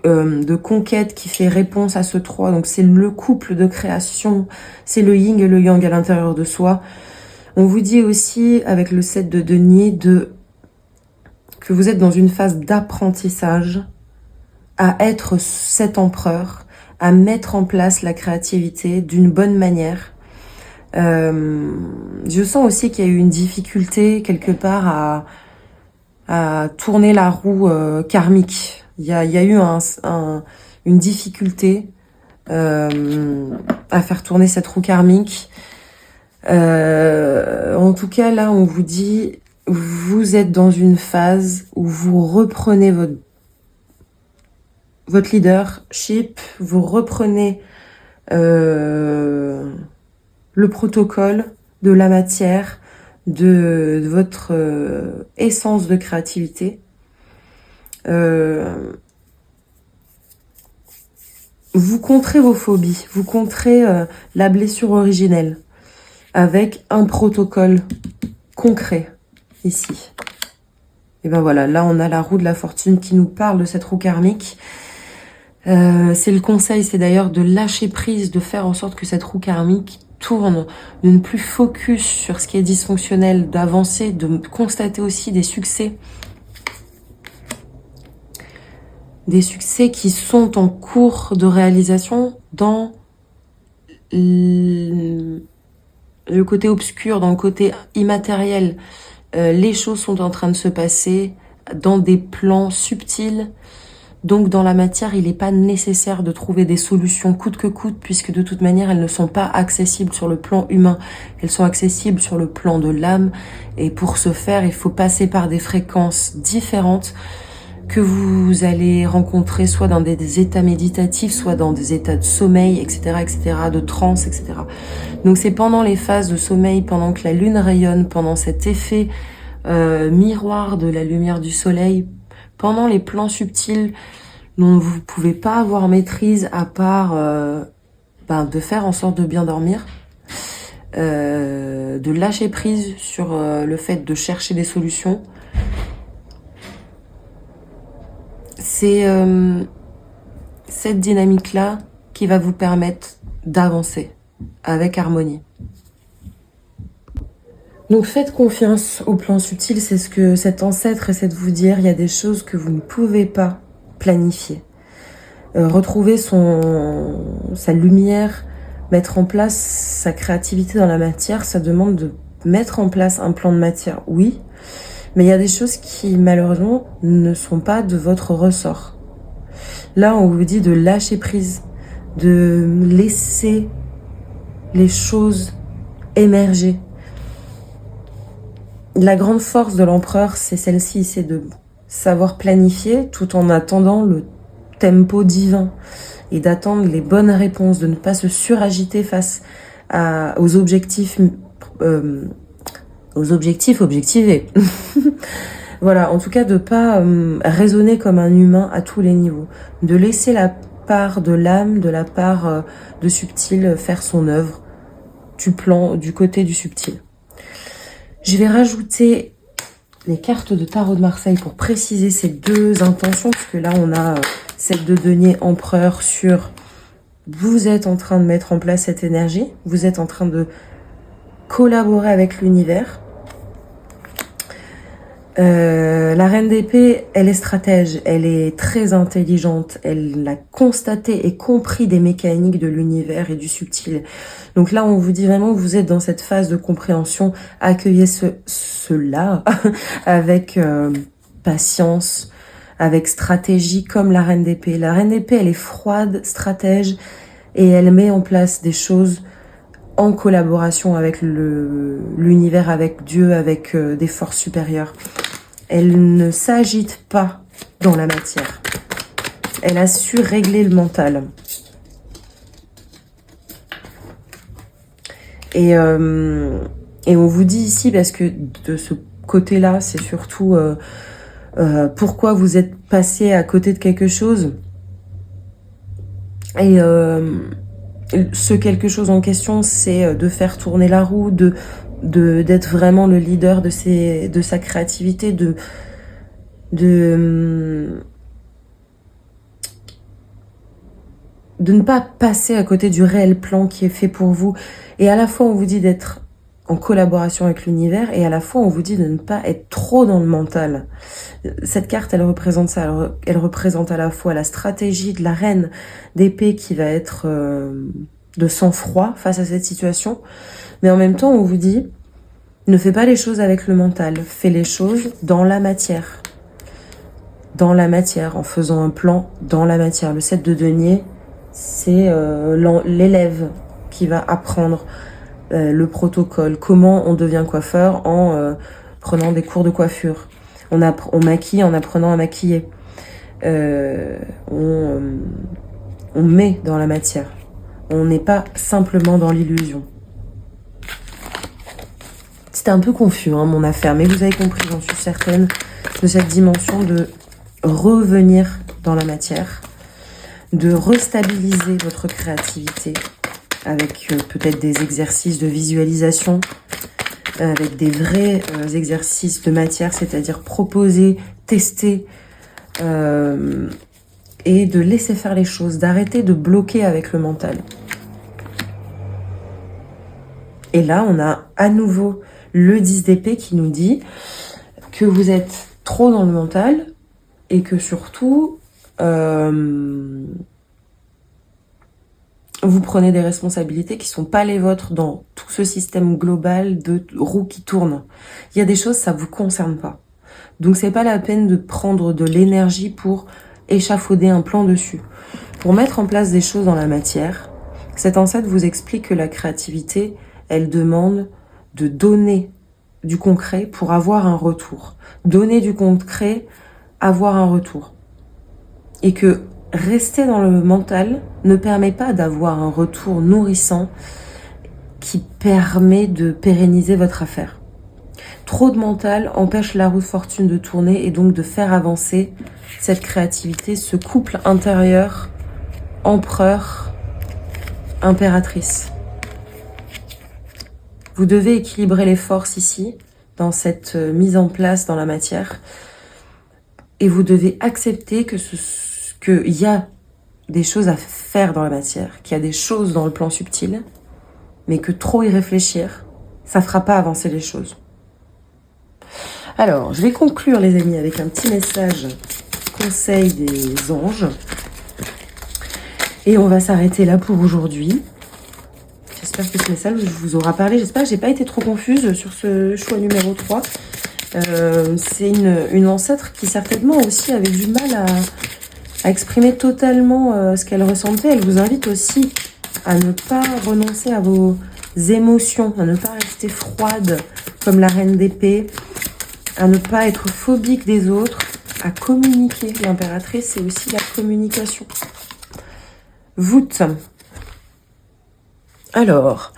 de conquête qui fait réponse à ce 3. Donc, c'est le couple de création. C'est le yin et le yang à l'intérieur de soi. On vous dit aussi, avec le 7 de denier, que vous êtes dans une phase d'apprentissage à être cet empereur, à mettre en place la créativité d'une bonne manière. Je sens aussi qu'il y a eu une difficulté quelque part à tourner la roue karmique. Il y a eu une difficulté à faire tourner cette roue karmique. En tout cas, là, on vous dit, vous êtes dans une phase où vous reprenez votre leadership, vous reprenez le protocole de la matière, de votre essence de créativité. Vous contrez vos phobies, vous contrez la blessure originelle avec un protocole concret ici. Et ben voilà, là on a la roue de la fortune qui nous parle de cette roue karmique. C'est le conseil, c'est d'ailleurs de lâcher prise, de faire en sorte que cette roue karmique tourne, de ne plus focus sur ce qui est dysfonctionnel, d'avancer, de constater aussi des succès qui sont en cours de réalisation dans le côté obscur, dans le côté immatériel. Les choses sont en train de se passer dans des plans subtils. Donc dans la matière, il n'est pas nécessaire de trouver des solutions coûte que coûte, puisque de toute manière, elles ne sont pas accessibles sur le plan humain. Elles sont accessibles sur le plan de l'âme. Et pour ce faire, il faut passer par des fréquences différentes que vous allez rencontrer soit dans des états méditatifs, soit dans des états de sommeil, etc., de transe, etc. Donc c'est pendant les phases de sommeil, pendant que la lune rayonne, pendant cet effet miroir de la lumière du soleil, pendant les plans subtils dont vous ne pouvez pas avoir maîtrise à part de faire en sorte de bien dormir, de lâcher prise sur le fait de chercher des solutions. C'est cette dynamique-là qui va vous permettre d'avancer avec harmonie. Donc faites confiance au plan subtil, c'est ce que cet ancêtre essaie de vous dire. Il y a des choses que vous ne pouvez pas planifier. Retrouver sa lumière, mettre en place sa créativité dans la matière, ça demande de mettre en place un plan de matière, oui. Mais il y a des choses qui, malheureusement, ne sont pas de votre ressort. Là, on vous dit de lâcher prise, de laisser les choses émerger. La grande force de l'empereur, c'est celle-ci, c'est de savoir planifier tout en attendant le tempo divin et d'attendre les bonnes réponses, de ne pas se suragiter face aux objectifs objectivés. Voilà, en tout cas de pas raisonner comme un humain à tous les niveaux, de laisser part de l'âme, de la part de subtil faire son œuvre du côté du subtil. Je vais rajouter les cartes de tarot de Marseille pour préciser ces deux intentions, puisque là on a celle de denier empereur sur vous êtes en train de mettre en place cette énergie, vous êtes en train de collaborer avec l'univers. La reine d'épée, elle est stratège, elle est très intelligente, elle a constaté et compris des mécaniques de l'univers et du subtil. Donc là, on vous dit vraiment que vous êtes dans cette phase de compréhension, accueillez cela avec patience, avec stratégie comme la reine d'épée. La reine d'épée, elle est froide, stratège, et elle met en place des choses en collaboration avec l'univers, avec Dieu, avec des forces supérieures. Elle ne s'agite pas dans la matière. Elle a su régler le mental. Et on vous dit ici, parce que de ce côté-là, c'est surtout pourquoi vous êtes passé à côté de quelque chose. Et ce quelque chose en question, c'est de faire tourner la roue, d'être vraiment le leader de sa créativité, de ne pas passer à côté du réel plan qui est fait pour vous. Et à la fois, on vous dit d'être en collaboration avec l'univers, et à la fois, on vous dit de ne pas être trop dans le mental. Cette carte, elle représente ça. Elle représente à la fois la stratégie de la reine d'épée qui va être de sang-froid face à cette situation. Mais en même temps, on vous dit, ne fais pas les choses avec le mental. Fais les choses dans la matière. Dans la matière, en faisant un plan dans la matière. Le 7 de denier, c'est l'élève qui va apprendre le protocole. Comment on devient coiffeur en prenant des cours de coiffure. On maquille en apprenant à maquiller. On met dans la matière. On n'est pas simplement dans l'illusion. C'était un peu confus, hein, mon affaire, mais vous avez compris, j'en suis certaine, de cette dimension de revenir dans la matière, de restabiliser votre créativité avec peut-être des exercices de visualisation, avec des vrais exercices de matière, c'est-à-dire proposer, tester, et de laisser faire les choses, d'arrêter de bloquer avec le mental. Et là, on a à nouveau le 10 d'épée qui nous dit que vous êtes trop dans le mental et que surtout, vous prenez des responsabilités qui ne sont pas les vôtres dans tout ce système global de roues qui tournent. Il y a des choses, ça ne vous concerne pas. Donc, c'est pas la peine de prendre de l'énergie pour échafauder un plan dessus. Pour mettre en place des choses dans la matière, cet ancêtre vous explique que la créativité, elle demande de donner du concret pour avoir un retour. Donner du concret, avoir un retour. Et que rester dans le mental ne permet pas d'avoir un retour nourrissant qui permet de pérenniser votre affaire. Trop de mental empêche la roue de fortune de tourner et donc de faire avancer cette créativité, ce couple intérieur, empereur, impératrice. Vous devez équilibrer les forces ici, dans cette mise en place dans la matière. Et vous devez accepter qu'il y a des choses à faire dans la matière, qu'il y a des choses dans le plan subtil, mais que trop y réfléchir, ça ne fera pas avancer les choses. Alors, je vais conclure les amis avec un petit message conseil des anges. Et on va s'arrêter là pour aujourd'hui. J'espère que ce message vous aura parlé. J'espère que j'ai pas été trop confuse sur ce choix numéro 3. C'est une ancêtre qui certainement aussi avait du mal à exprimer totalement ce qu'elle ressentait. Elle vous invite aussi à ne pas renoncer à vos émotions, à ne pas rester froide comme la reine d'épée, à ne pas être phobique des autres, à communiquer. L'impératrice, c'est aussi la communication. Voûte. Alors,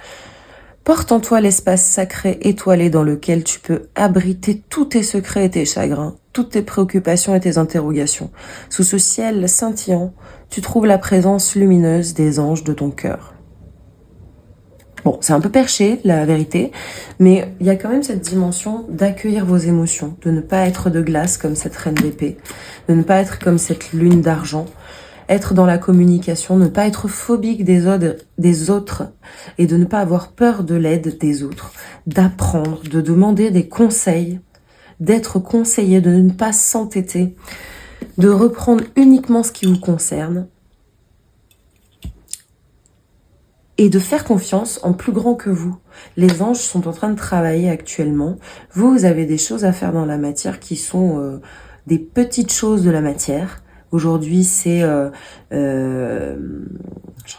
porte en toi l'espace sacré étoilé dans lequel tu peux abriter tous tes secrets et tes chagrins, toutes tes préoccupations et tes interrogations. Sous ce ciel scintillant, tu trouves la présence lumineuse des anges de ton cœur. Bon, c'est un peu perché, la vérité, mais il y a quand même cette dimension d'accueillir vos émotions, de ne pas être de glace comme cette reine d'épée, de ne pas être comme cette lune d'argent, être dans la communication, ne pas être phobique des autres et de ne pas avoir peur de l'aide des autres, d'apprendre, de demander des conseils, d'être conseillé, de ne pas s'entêter, de reprendre uniquement ce qui vous concerne et de faire confiance en plus grand que vous. Les anges sont en train de travailler actuellement. Vous avez des choses à faire dans la matière qui sont des petites choses de la matière. Aujourd'hui, c'est... j'en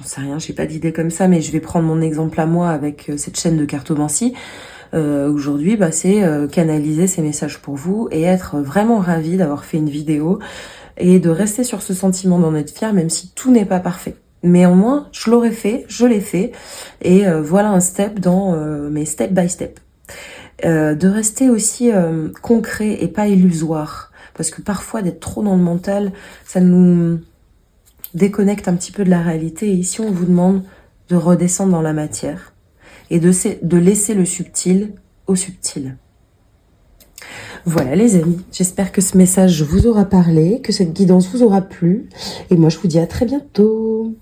sais rien, j'ai pas d'idée comme ça, mais je vais prendre mon exemple à moi avec cette chaîne de cartomancie. Aujourd'hui, c'est canaliser ces messages pour vous et être vraiment ravi d'avoir fait une vidéo et de rester sur ce sentiment d'en être fier, même si tout n'est pas parfait. Mais au moins, je l'aurais fait, je l'ai fait. Et voilà un step dans mes step by step. De rester aussi concret et pas illusoire. Parce que parfois, d'être trop dans le mental, ça nous déconnecte un petit peu de la réalité. Et ici, on vous demande de redescendre dans la matière et de laisser le subtil au subtil. Voilà les amis, j'espère que ce message vous aura parlé, que cette guidance vous aura plu. Et moi, je vous dis à très bientôt.